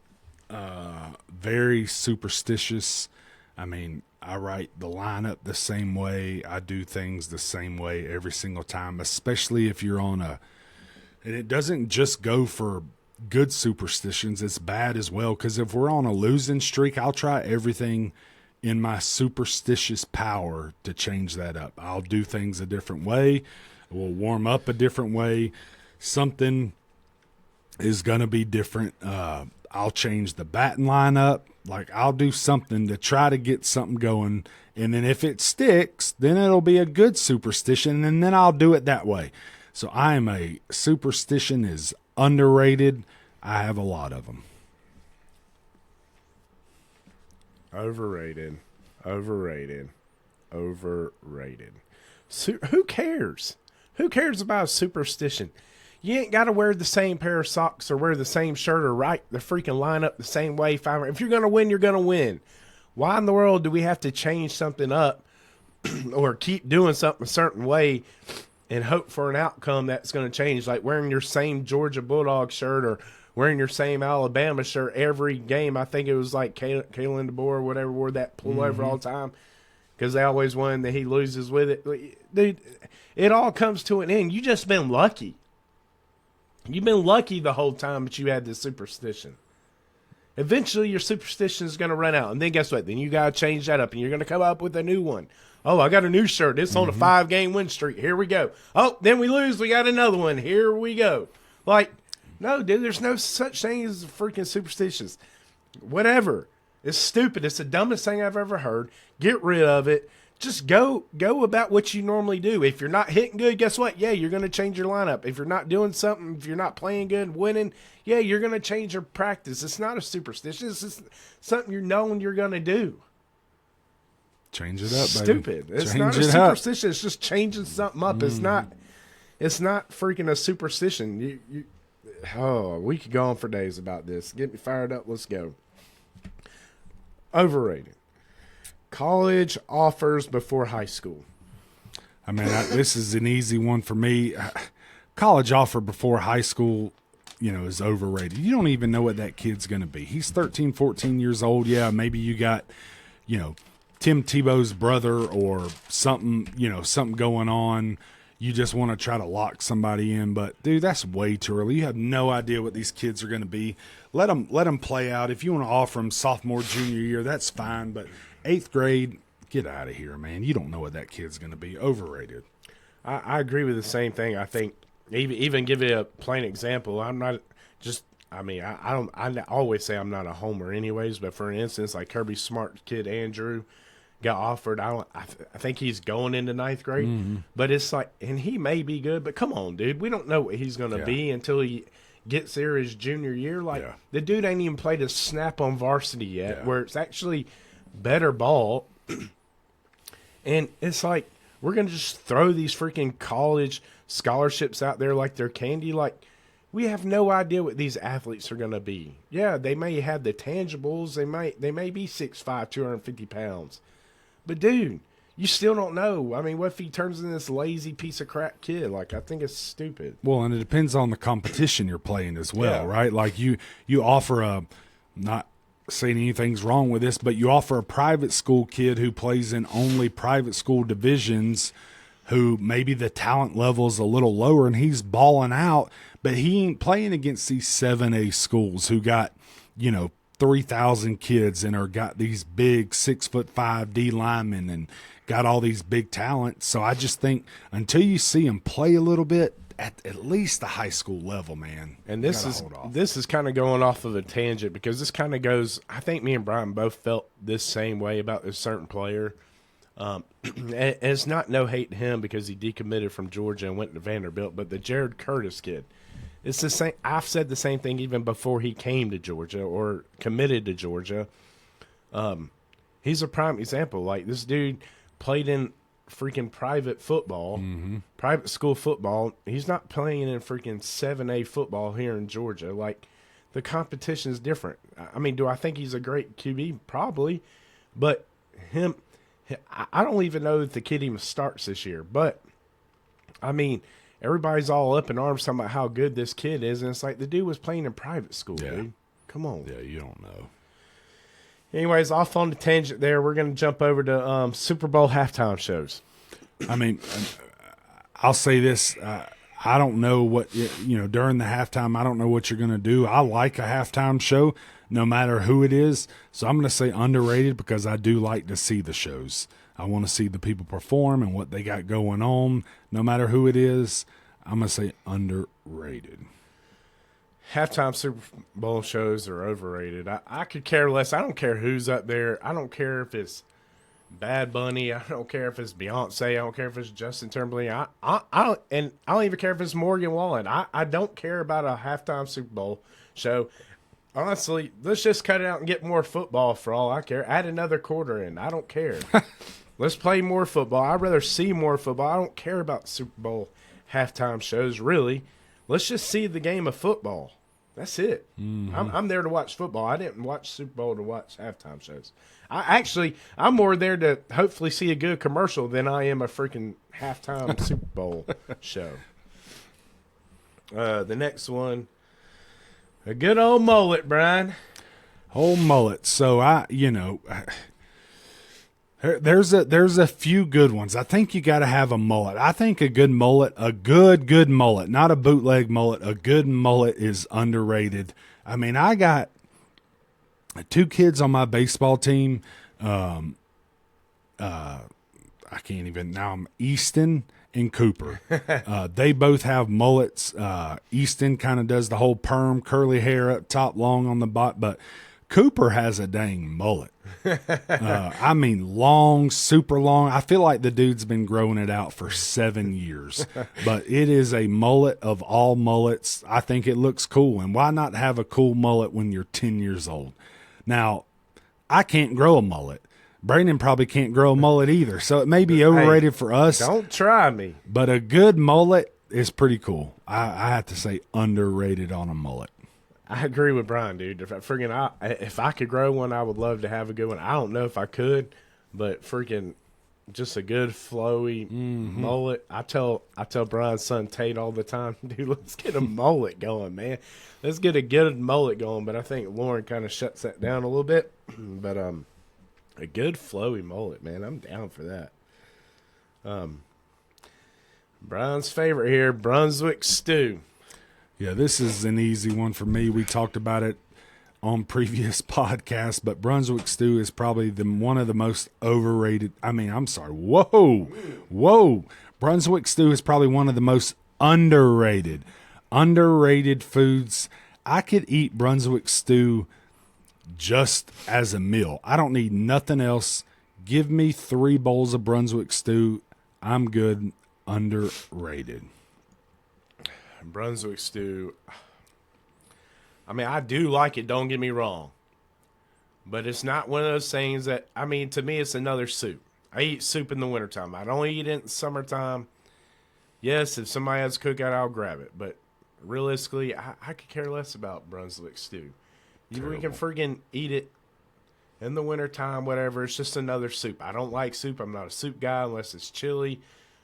very superstitious. I mean, I write the lineup the same way. I do things the same way every single time, especially if you're on and it doesn't just go for good superstitions. It's bad as well. Because if we're on a losing streak, I'll try everything in my superstitious power to change that up. I'll do things a different way. We'll warm up a different way. Something is going to be different. I'll change the batting lineup. Like, I'll do something to try to get something going. And then if it sticks, then it'll be a good superstition. And then I'll do it that way. So I am a superstition is underrated. I have a lot of them. Overrated. Who cares? Who cares about a superstition? You ain't got to wear the same pair of socks or wear the same shirt or write the freaking lineup the same way. If you're going to win, you're going to win. Why in the world do we have to change something up or keep doing something a certain way and hope for an outcome that's going to change? Like wearing your same Georgia Bulldog shirt or wearing your same Alabama shirt every game. I think it was like Kalen DeBoer or whatever wore that pullover all the time because they always won that he loses with it. Dude, it all comes to an end. You just been lucky. You've been lucky the whole time that you had this superstition. Eventually, your superstition is going to run out. And then guess what? Then you got to change that up, and you're going to come up with a new one. Oh, I got a new shirt. It's on a 5-game win streak. Here we go. Oh, then we lose. We got another one. Here we go. Like, no, dude, there's no such thing as freaking superstitions. Whatever. It's stupid. It's the dumbest thing I've ever heard. Get rid of it. Just go about what you normally do. If you're not hitting good, guess what? Yeah, you're going to change your lineup. If you're not doing something, if you're not playing good, winning, yeah, you're going to change your practice. It's not a superstition. It's just something you're knowing you're going to do. Change it up, baby. Stupid. It's not a superstition. It's just changing something up. It's not freaking a superstition. We could go on for days about this. Get me fired up. Let's go. Overrated. College offers before high school. I mean, this is an easy one for me. College offer before high school, is overrated. You don't even know what that kid's going to be. He's 13, 14 years old. Yeah, maybe you got, Tim Tebow's brother or something, something going on. You just want to try to lock somebody in. But, dude, that's way too early. You have no idea what these kids are going to be. Let them play out. If you want to offer them sophomore, junior year, that's fine. But 8th grade, get out of here, man. You don't know what that kid's going to be. Overrated. I agree with the same thing. I think even give you a plain example. I'm not just – I always say I'm not a homer anyways, but for instance, like Kirby Smart kid Andrew – got offered. I think he's going into 9th grade, but it's like, and he may be good, but come on, dude, we don't know what he's going to be until he gets there his junior year. Like the dude ain't even played a snap on varsity yet, where it's actually better ball. And it's like, we're going to just throw these freaking college scholarships out there like they're candy. Like, we have no idea what these athletes are going to be. Yeah, they may have the tangibles. They may be 6'5", 250 pounds. But, dude, you still don't know. I mean, what if he turns into this lazy piece of crap kid? Like, I think it's stupid. Well, and it depends on the competition you're playing as well, right? Like, you offer not saying anything's wrong with this, but you offer a private school kid who plays in only private school divisions who maybe the talent level is a little lower and he's balling out, but he ain't playing against these 7A schools who got, 3,000 kids and got these big 6'5" D linemen and got all these big talents. So I just think until you see them play a little bit at least the high school level, man. And this is kind of going off of a tangent because this kind of goes. I think me and Brian both felt this same way about this certain player. And it's not no hate to him because he decommitted from Georgia and went to Vanderbilt, but the Jared Curtis kid. It's the same. I've said the same thing even before he came to Georgia or committed to Georgia. He's a prime example. Like, this dude played in freaking private football, private school football. He's not playing in freaking 7A football here in Georgia. Like, the competition is different. I mean, do I think he's a great QB? Probably, but I don't even know that the kid even starts this year. But I mean, everybody's all up in arms talking about how good this kid is, and it's like the dude was playing in private school, dude. Come on. Yeah, you don't know. Anyways, off on the tangent there. We're going to jump over to Super Bowl halftime shows. I mean, I'll say this. I don't know what, during the halftime, I don't know what you're going to do. I like a halftime show no matter who it is. So I'm going to say underrated because I do like to see the shows. I want to see the people perform and what they got going on. No matter who it is, I'm going to say underrated. Halftime Super Bowl shows are overrated. I could care less. I don't care who's up there. I don't care if it's Bad Bunny. I don't care if it's Beyonce. I don't care if it's Justin Timberlake. I don't even care if it's Morgan Wallen. I don't care about a halftime Super Bowl show. Honestly, let's just cut it out and get more football for all I care. Add another quarter in. I don't care. Let's play more football. I'd rather see more football. I don't care about Super Bowl halftime shows, really. Let's just see the game of football. That's it. Mm-hmm. I'm there to watch football. I didn't watch Super Bowl to watch halftime shows. I'm more there to hopefully see a good commercial than I am a freaking halftime Super Bowl show. The next one, a good old mullet, Brian. Old mullet. So there's a few good ones. I think you got to have a mullet. I think a good mullet, a good mullet, not a bootleg mullet, a good mullet is underrated. I mean, I got 2 kids on my baseball team. I can't even now. I'm Easton and Cooper. They both have mullets. Easton kind of does the whole perm, curly hair up top, long on the bottom, but Cooper has a dang mullet. I mean, long, super long. I feel like the dude's been growing it out for 7 years, but it is a mullet of all mullets. I think it looks cool. And why not have a cool mullet when you're 10 years old? Now, I can't grow a mullet. Brandon probably can't grow a mullet either. So it may be overrated for us. Don't try me. But a good mullet is pretty cool. I have to say underrated on a mullet. I agree with Brian, dude. If I could grow one, I would love to have a good one. I don't know if I could, but freaking just a good flowy mullet. I tell Brian's son Tate all the time, dude, let's get a mullet going, man. Let's get a good mullet going. But I think Lauren kind of shuts that down a little bit. But a good flowy mullet, man. I'm down for that. Brian's favorite here, Brunswick stew. Yeah, this is an easy one for me. We talked about it on previous podcasts, but Brunswick stew is probably one of the most overrated. Whoa. Brunswick stew is probably one of the most underrated foods. I could eat Brunswick stew just as a meal. I don't need nothing else. Give me 3 bowls of Brunswick stew. I'm good. Underrated. Brunswick stew. I mean, I do like it, don't get me wrong. But it's not one of those things that, I mean, to me, it's another soup. I eat soup in the wintertime. I don't eat it in the summertime. Yes, if somebody has a cookout, I'll grab it. But realistically, I could care less about Brunswick stew. We can friggin' eat it in the wintertime, whatever. It's just another soup. I don't like soup. I'm not a soup guy unless it's chili.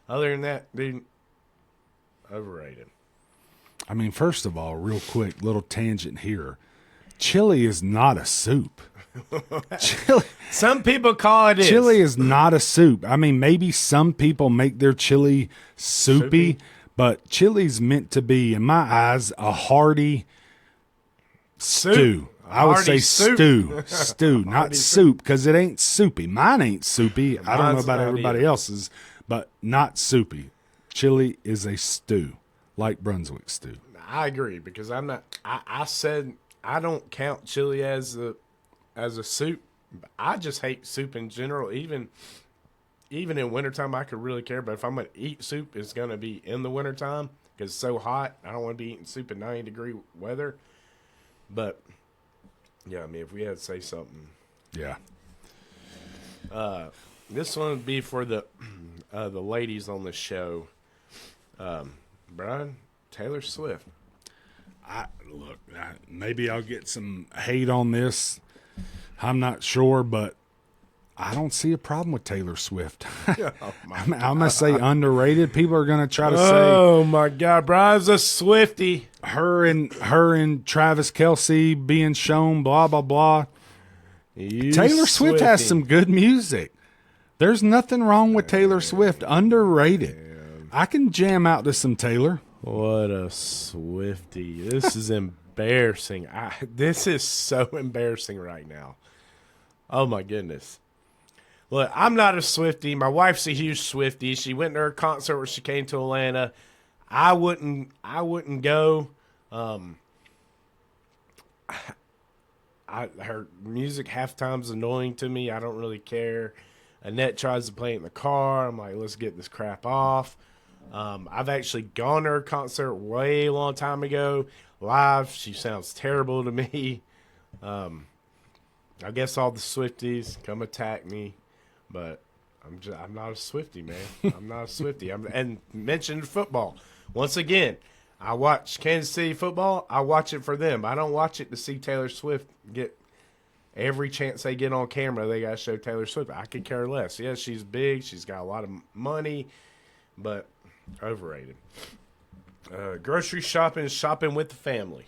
Other than that, dude, overrated. I mean, first of all, real quick, little tangent here. Chili is not a soup. Chili. Some people call it Chili is not a soup. I mean, maybe some people make their chili soupy, but chili's meant to be, in my eyes, a hearty stew. I would say stew, not soup, because it ain't soupy. Mine ain't soupy. I don't know about everybody else's, but not soupy. Chili is a stew, like Brunswick stew. I agree, because I'm not. I said I don't count chili as a soup. I just hate soup in general. Even in wintertime, I could really care. But if I'm going to eat soup, it's going to be in the wintertime because it's so hot. I don't want to be eating soup in 90-degree weather. But yeah, I mean, if we had to say something, yeah. This one would be for the ladies on the show. Brian, Taylor Swift. maybe I'll get some hate on this. I'm not sure, but I don't see a problem with Taylor Swift. I'm going to say underrated. People are going to try to say, oh my God, Brian's a Swiftie. her and Travis Kelce being shown, blah, blah, blah. Taylor Swift has some good music. There's nothing wrong with Taylor Swift. Underrated. I can jam out to some Taylor. What a Swiftie. This is embarrassing. This is so embarrassing right now. Oh, my goodness. Look, I'm not a Swiftie. My wife's a huge Swiftie. She went to her concert when she came to Atlanta. I wouldn't go. Her music halftime's annoying to me. I don't really care. Annette tries to play it in the car. I'm like, let's get this crap off. I've actually gone to her concert way long time ago. Live, she sounds terrible to me. I guess all the Swifties come attack me, but I'm not a Swiftie, man. I'm not a Swiftie. And mentioned football. Once again, I watch Kansas City football. I watch it for them. I don't watch it to see Taylor Swift get every chance they get on camera. They got to show Taylor Swift. I could care less. Yeah, she's big. She's got a lot of money, but overrated. Grocery shopping is shopping with the family.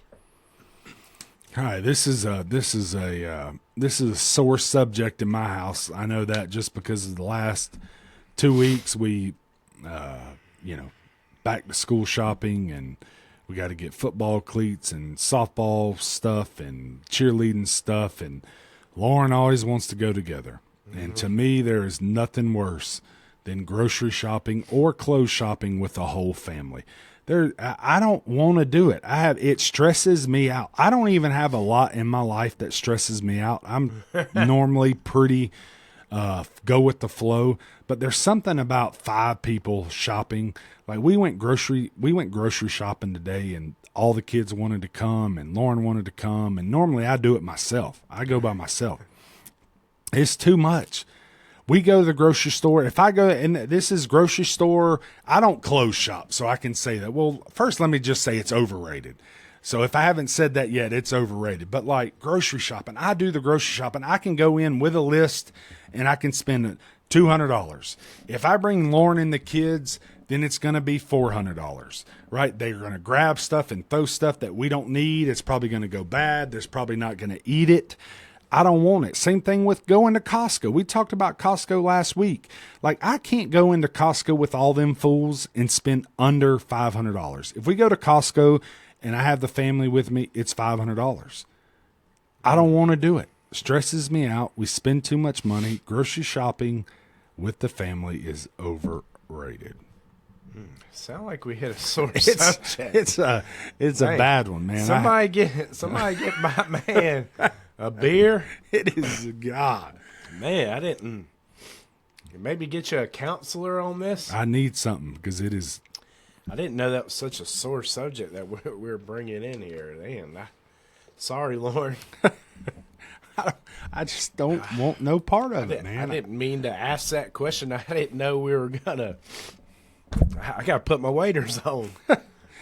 Hi, this is a sore subject in my house. I know that just because of the last 2 weeks we, back to school shopping, and we got to get football cleats and softball stuff and cheerleading stuff, and Lauren always wants to go together. Mm-hmm. And to me, there is nothing worse than grocery shopping or clothes shopping with the whole family. I don't want to do it. It stresses me out. I don't even have a lot in my life that stresses me out. I'm normally pretty go with the flow, but there's something about 5 people shopping. Like we went grocery shopping today, and all the kids wanted to come, and Lauren wanted to come, and normally I do it myself. I go by myself. It's too much. We go to the grocery store. If I go, and this is grocery store, I don't clothes shop, so I can say that. Well, first let me just say it's overrated. So if I haven't said that yet, it's overrated. But like grocery shopping, I do the grocery shopping. I can go in with a list, and I can spend $200. If I bring Lauren and the kids, then it's going to be $400, right? They're going to grab stuff and throw stuff that we don't need. It's probably going to go bad. They're probably not going to eat it. I don't want it. Same thing with going to Costco. We talked about Costco last week. Like, I can't go into Costco with all them fools and spend under $500. If we go to Costco and I have the family with me, it's $500. I don't want to do it. Stresses me out. We spend too much money. Grocery shopping with the family is overrated. Sound like we hit a sore subject. It's a bad one, man. Somebody get my man a beer. It is God. Man, I didn't. Maybe get you a counselor on this. I need something because it is. I didn't know that was such a sore subject that we're bringing in here. Damn. Sorry, Lauren. I just don't want no part of it, man. I didn't mean to ask that question. I didn't know we were gonna. I got to put my waders on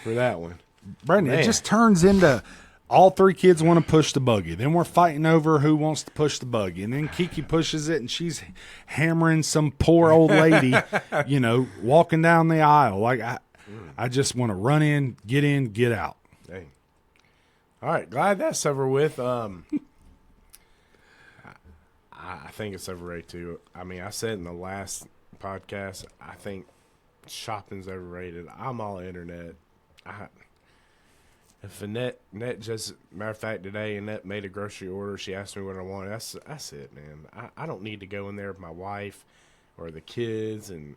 for that one. Brandon, it just turns into all 3 kids want to push the buggy. Then we're fighting over who wants to push the buggy. And then Kiki pushes it, and she's hammering some poor old lady, walking down the aisle. Like, I just want to run in, get out. Dang. All right, glad that's over with. I think it's overrated, too. I mean, I said in the last podcast, I think shopping's overrated. I'm all internet. If Annette just, matter of fact, today Annette made a grocery order. She asked me what I wanted. That's it, man. I don't need to go in there with my wife or the kids and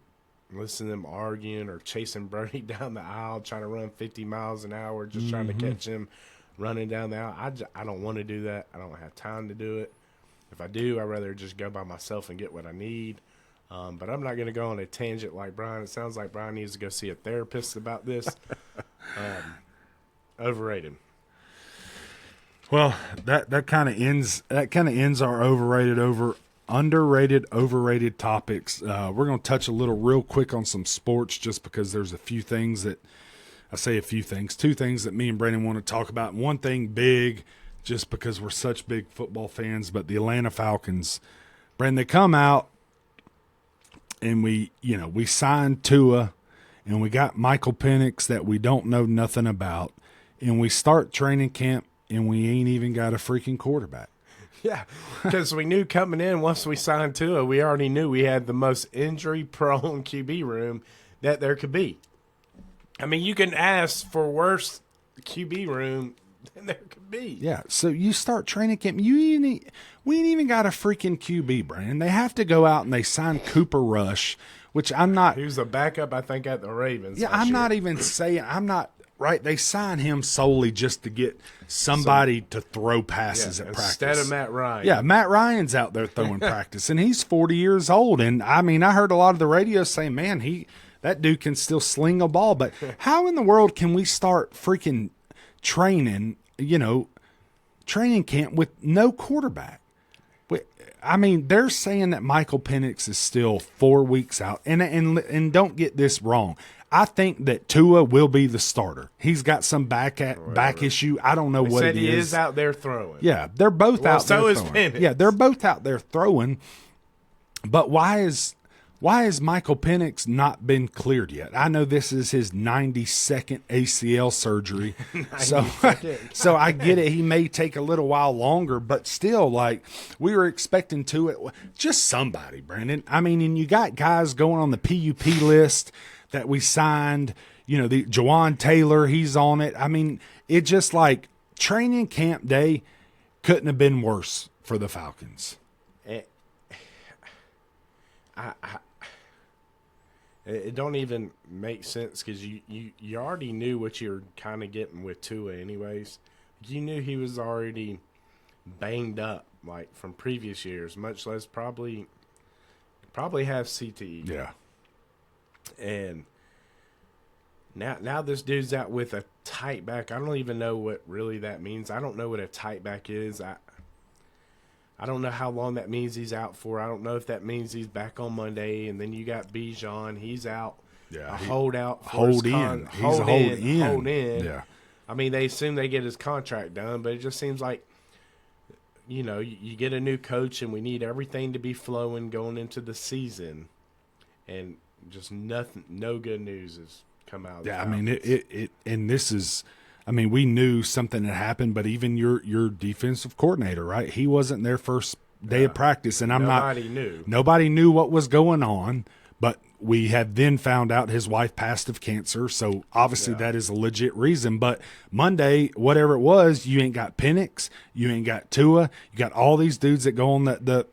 listen to them arguing or chasing Brody down the aisle, trying to run 50 miles an hour, just trying to catch him running down the aisle. I don't want to do that. I don't have time to do it. If I do, I'd rather just go by myself and get what I need. But I'm not going to go on a tangent like Brian. It sounds like Brian needs to go see a therapist about this. Overrated. Well, that kind of ends our underrated, overrated topics. We're going to touch a little real quick on some sports just because there's a few things that I say a few things, two things that me and Brandon want to talk about. One thing big, just because we're such big football fans, but the Atlanta Falcons, Brandon, they come out and we signed Tua and we got Michael Penix that we don't know nothing about, and we start training camp and we ain't even got a freaking quarterback. Yeah, because we knew coming in, once we signed Tua, we already knew we had the most injury-prone QB room that there could be. I mean, you can ask for worse QB room than there could be. Yeah, so you start training camp. We ain't even got a freaking QB, Brandon. They have to go out and they sign Cooper Rush, which I'm not. He was a backup, I think, at the Ravens. Yeah, I'm not even saying. I'm not. Right, they sign him solely just to get somebody to throw passes at practice. Instead of Matt Ryan. Yeah, Matt Ryan's out there throwing practice, and he's 40 years old. And, I mean, I heard a lot of the radio saying, man, that dude can still sling a ball. But how in the world can we start freaking training camp with no quarterback? I mean, they're saying that Michael Penix is still 4 weeks out. And don't get this wrong. I think that Tua will be the starter. He's got some back issue. I don't know what it is. He is out there throwing. Yeah, they're both out there throwing. So is Penix. Yeah, they're both out there throwing. But why has Michael Penix not been cleared yet? I know this is his 92nd ACL surgery. So I get it. He may take a little while longer, but still, like, we were expecting just somebody, Brandon. I mean, and you got guys going on the PUP list that we signed, the Jawan Taylor, he's on it. I mean, it just like training camp day couldn't have been worse for the Falcons. It don't even make sense because you already knew what you were kind of getting with Tua anyways. You knew he was already banged up, like, from previous years, much less probably have CTE. Yeah. And now this dude's out with a tight back. I don't even know what really that means. I don't know what a tight back is. I don't know how long that means he's out for. I don't know if that means he's back on Monday. And then you got Bijan. He's out. Yeah, hold out. Hold in. He's a hold in. Yeah. I mean, they assume they get his contract done, but it just seems like, you get a new coach and we need everything to be flowing going into the season. And just nothing, no good news has come out. Yeah, I mean, and this is, I mean, we knew something had happened, but even your defensive coordinator, right? He wasn't their first day of practice, and nobody knew what was going on, but we have then found out his wife passed of cancer, so obviously that is a legit reason. But Monday, whatever it was, you ain't got Penix, you ain't got Tua, you got all these dudes that go on the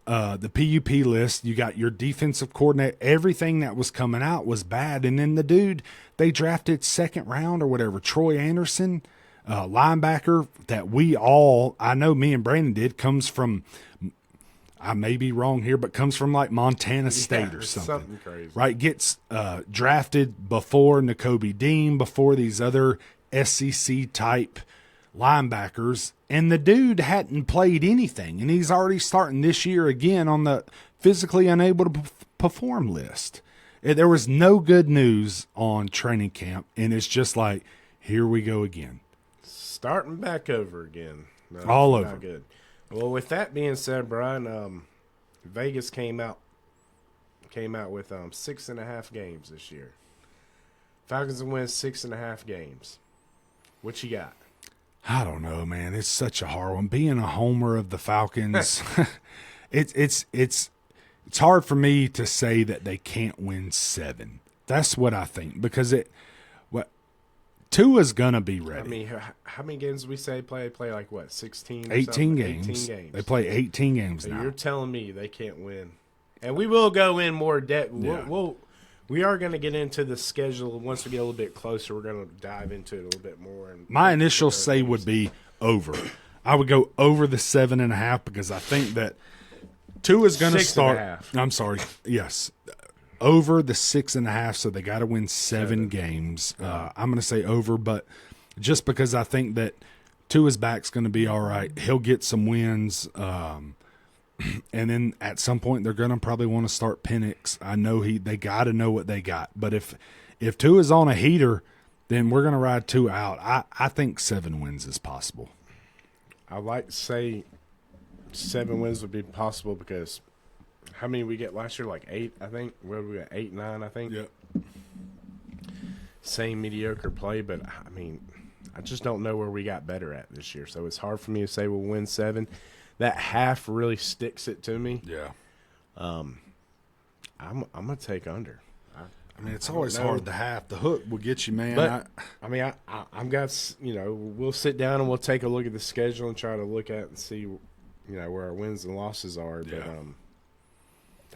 PUP list. You got your defensive coordinator. Everything that was coming out was bad. And then the dude they drafted second round or whatever, Troy Anderson, linebacker that I know me and Brandon did, comes from, I may be wrong here, but comes from like Montana State or something crazy. Right? Gets drafted before Nakobe Dean, before these other SEC type linebackers, and the dude hadn't played anything, and he's already starting this year again on the physically unable to perform list. There was no good news on training camp, and it's just like, here we go again. Starting back over again. No, all over. Not good. Well, with that being said, Brian, Vegas came out with 6.5 games this year. Falcons will win 6.5 games. What you got? I don't know, man. It's such a hard one. Being a homer of the Falcons, it's hard for me to say that they can't win 7. That's what I think, because Tua's gonna be ready. I mean, how many games did we say play like what, 16? 18 games. 18 games. They play 18 games so now. You're telling me they can't win, and we will go in more depth. Yeah. We are going to get into the schedule once we get a little bit closer. We're going to dive into it a little bit more. And my initial say would be over. I would go over the 7.5 because I think that Tua's going to start. 6.5. I'm sorry. Yes, over the 6.5. So they got to win 7 games. I'm going to say over, but just because I think that Tua's back's going to be all right. He'll get some wins. And then at some point they're going to probably want to start Penix. I know they got to know what they got. But if Tua's on a heater, then we're going to ride 2 out. I think 7 wins is possible. I like to say 7 wins would be possible because how many we get last year? Like 8, I think. Where we got 8, 9, I think. Yep. Same mediocre play, but I mean, I just don't know where we got better at this year. So it's hard for me to say we'll win 7. That half really sticks it to me. Yeah. I'm gonna take under. I mean, it's always hard. The half, the hook will get you, man. But I'm got, we'll sit down and we'll take a look at the schedule and try to look at and see, where our wins and losses are. But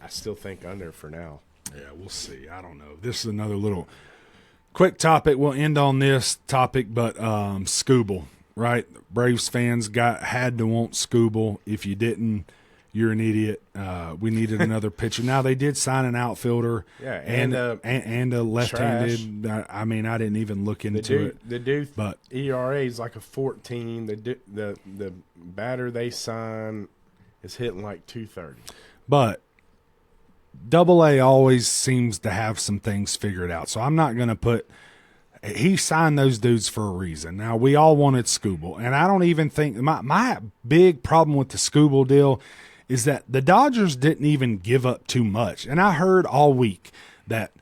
I still think under for now. Yeah, we'll see. I don't know. This is another little quick topic. We'll end on this topic, but Scooble, right? Braves fans had to want Scooble. If you didn't, you're an idiot. We needed another pitcher. Now they did sign an outfielder, and a left-handed. I mean, I didn't even look into it. The dude, but ERA is like a 14. The batter they sign is hitting like 230. But Double-A always seems to have some things figured out. So I'm not going to put – he signed those dudes for a reason. Now, we all wanted Scooble, and I don't even think – my big problem with the Scooble deal – is that the Dodgers didn't even give up too much. And I heard all week that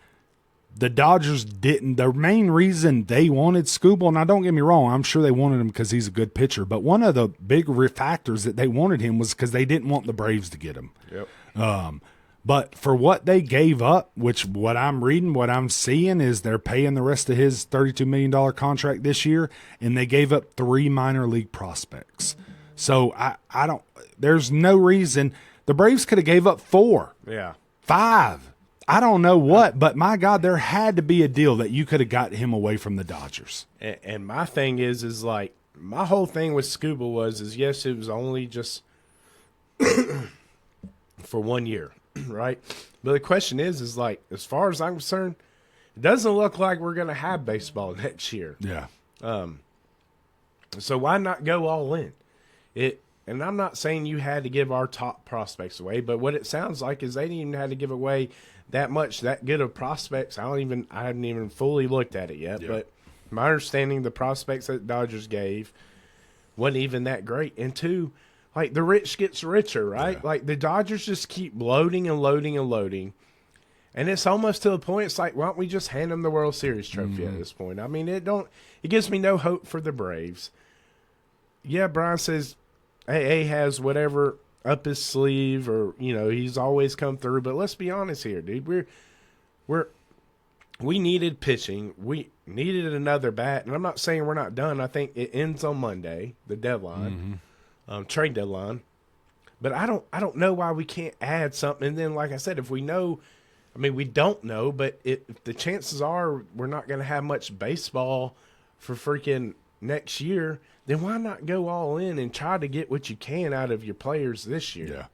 the Dodgers didn't. The main reason they wanted Scooble, now don't get me wrong, I'm sure they wanted him because he's a good pitcher, but one of the big factors that they wanted him was because they didn't want the Braves to get him. Yep. But for what they gave up, which what I'm reading, what I'm seeing is they're paying the rest of his $32 million contract this year, and they gave up 3 minor league prospects. So I don't – there's no reason – the Braves could have gave up 4. Yeah. 5. I don't know what, but my God, there had to be a deal that you could have got him away from the Dodgers. And my thing is like my whole thing with Scooble was yes, it was only just for 1 year, right? But the question is like as far as I'm concerned, it doesn't look like we're going to have baseball next year. Yeah. So why not go all in? And I'm not saying you had to give our top prospects away, but what it sounds like is they didn't even have to give away that good of prospects. I hadn't even fully looked at it yet, but my understanding, the prospects that Dodgers gave wasn't even that great. And 2, like the rich gets richer, right? Yeah. Like the Dodgers just keep loading and loading and loading. And it's almost to the point, it's like, why don't we just hand them the World Series trophy at this point? I mean, it gives me no hope for the Braves. Yeah, Brian says AA has whatever up his sleeve, or he's always come through. But let's be honest here, dude. We needed pitching. We needed another bat, and I'm not saying we're not done. I think it ends on Monday, the deadline, trade deadline. But I don't know why we can't add something. And then, like I said, if we know, I mean, we don't know, but if the chances are we're not going to have much baseball for freaking next year, then why not go all in and try to get what you can out of your players this year? Yeah.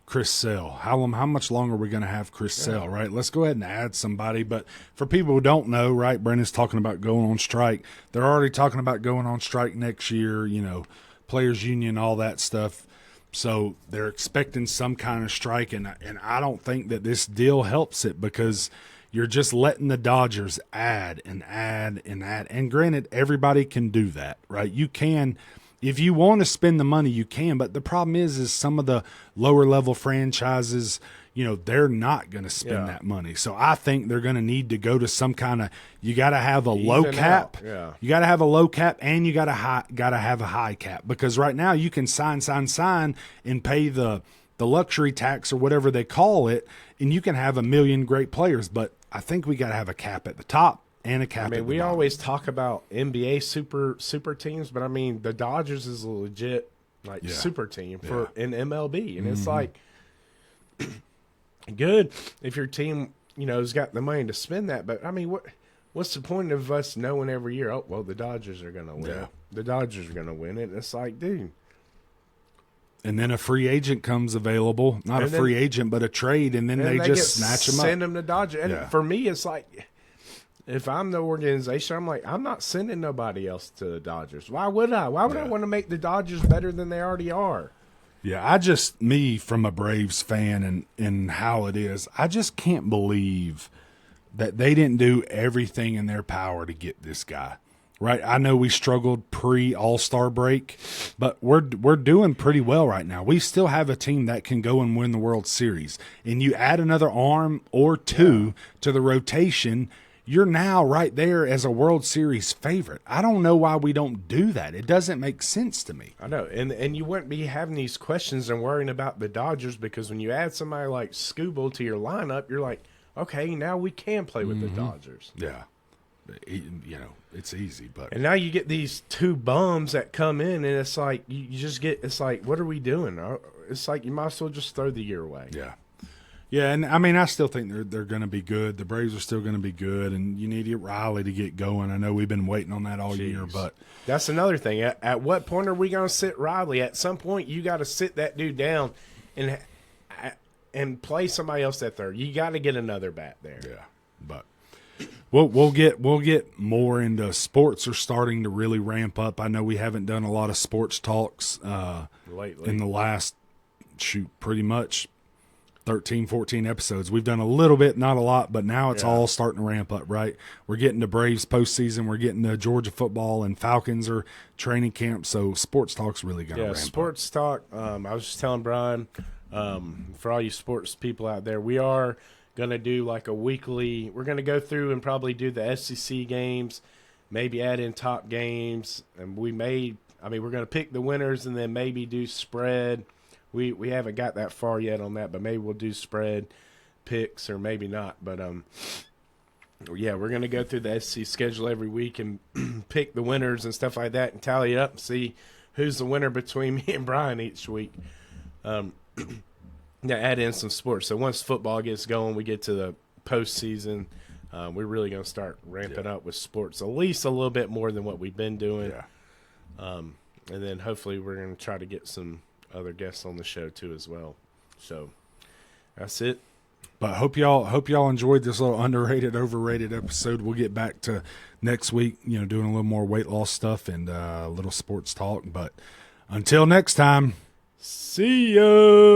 Chris Sale. How much longer are we going to have Chris Sale, right? Let's go ahead and add somebody. But for people who don't know, right, Brandon's talking about going on strike. They're already talking about going on strike next year, players union, all that stuff. So they're expecting some kind of strike, and I don't think that this deal helps it because you're just letting the Dodgers add and add and add. And granted, everybody can do that, right? You can, if you want to spend the money, you can. But the problem is some of the lower level franchises, they're not going to spend that money. So I think they're going to need to go to some kind of, you got to have a low cap. Yeah. You got to have a low cap, and you got to have a high cap, because right now you can sign and pay the luxury tax or whatever they call it, and you can have 1 million great players. But I think we got to have a cap at the top and a cap at the bottom. We always talk about NBA super teams, but I mean the Dodgers is a legit super team for in MLB, and it's like good if your team has got the money to spend that. But I mean, what's the point of us knowing every year? Oh well, the Dodgers are going to win. Yeah. The Dodgers are going to win it. And it's like, dude. And then a free agent comes available, not a free agent, but a trade, and then they just snatch them up. Send them to Dodgers. And for me, it's like, if I'm the organization, I'm like, I'm not sending nobody else to the Dodgers. Why would I? Why would I want to make the Dodgers better than they already are? Yeah, me from a Braves fan and how it is, I just can't believe that they didn't do everything in their power to get this guy. Right, I know we struggled pre-All-Star break, but we're doing pretty well right now. We still have a team that can go and win the World Series. And you add another arm or two to the rotation, you're now right there as a World Series favorite. I don't know why we don't do that. It doesn't make sense to me. I know, and you wouldn't be having these questions and worrying about the Dodgers, because when you add somebody like Scooble to your lineup, you're like, okay, now we can play with the Dodgers. Yeah. You know, it's easy, but and now you get these two bums that come in, and it's like you just get. It's like, what are we doing? It's like you might as well just throw the year away. Yeah, and I mean, I still think they're going to be good. The Braves are still going to be good, and you need to get Riley to get going. I know we've been waiting on that all year, but that's another thing. At what point are we going to sit Riley? At some point, you got to sit that dude down and play somebody else at third. You got to get another bat there. Yeah, but. We'll get more into sports are starting to really ramp up. I know we haven't done a lot of sports talks lately in the last pretty much 13, 14 episodes. We've done a little bit, not a lot, but now it's all starting to ramp up, right? We're getting to Braves postseason. We're getting to Georgia football, and Falcons are training camp. So sports talk's really going to ramp up. Sports talk. I was just telling Brian, for all you sports people out there, we are going to do like a weekly. We're going to go through and probably do the SEC games, maybe add in top games, and we're going to pick the winners and then maybe do spread. We haven't got that far yet on that, but maybe we'll do spread picks or maybe not. But we're going to go through the SEC schedule every week and pick the winners and stuff like that and tally it up and see who's the winner between me and Brian each week. Add in some sports. So once football gets going, we get to the postseason. We're really going to start ramping up with sports, at least a little bit more than what we've been doing. And then hopefully we're going to try to get some other guests on the show too as well. So that's it. But hope y'all enjoyed this little underrated, overrated episode. We'll get back to next week, doing a little more weight loss stuff and a little sports talk. But until next time, see ya.